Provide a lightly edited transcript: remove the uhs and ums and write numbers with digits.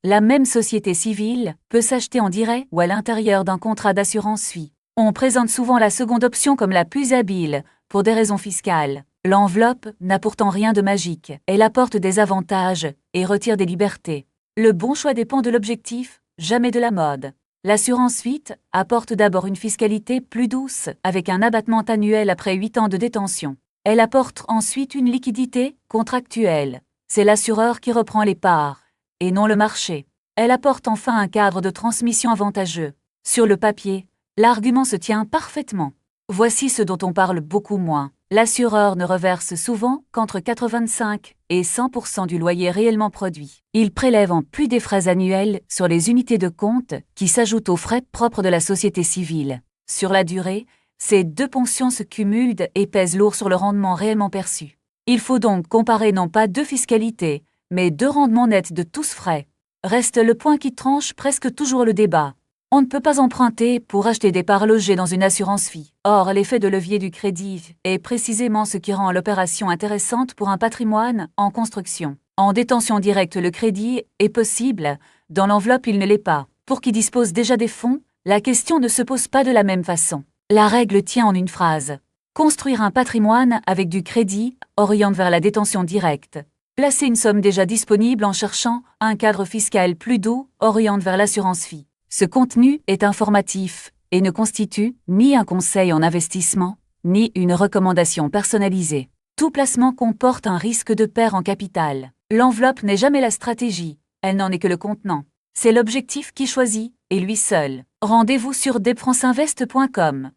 La même société civile peut s'acheter en direct ou à l'intérieur d'un contrat d'assurance vie. On présente souvent la seconde option comme la plus habile, pour des raisons fiscales. L'enveloppe n'a pourtant rien de magique. Elle apporte des avantages et retire des libertés. Le bon choix dépend de l'objectif, jamais de la mode. L'assurance vie apporte d'abord une fiscalité plus douce, avec un abattement annuel après 8 ans de détention. Elle apporte ensuite une liquidité contractuelle. C'est l'assureur qui reprend les parts, et non le marché. Elle apporte enfin un cadre de transmission avantageux. Sur le papier, l'argument se tient parfaitement. Voici ce dont on parle beaucoup moins. L'assureur ne reverse souvent qu'entre 85 et 100% du loyer réellement produit. Il prélève en plus des frais annuels sur les unités de compte qui s'ajoutent aux frais propres de la société civile. Sur la durée, ces deux ponctions se cumulent et pèsent lourd sur le rendement réellement perçu. Il faut donc comparer non pas deux fiscalités, mais deux rendements nets de tous frais. Reste le point qui tranche presque toujours le débat. On ne peut pas emprunter pour acheter des parts logées dans une assurance vie. Or, l'effet de levier du crédit est précisément ce qui rend l'opération intéressante pour un patrimoine en construction. En détention directe, le crédit est possible, dans l'enveloppe, il ne l'est pas. Pour qui dispose déjà des fonds, la question ne se pose pas de la même façon. La règle tient en une phrase. Construire un patrimoine avec du crédit oriente vers la détention directe. Placer une somme déjà disponible en cherchant un cadre fiscal plus doux oriente vers l'assurance vie. Ce contenu est informatif et ne constitue ni un conseil en investissement, ni une recommandation personnalisée. Tout placement comporte un risque de perte en capital. L'enveloppe n'est jamais la stratégie, elle n'en est que le contenant. C'est l'objectif qui choisit, et lui seul. Rendez-vous sur depfranceinvest.com.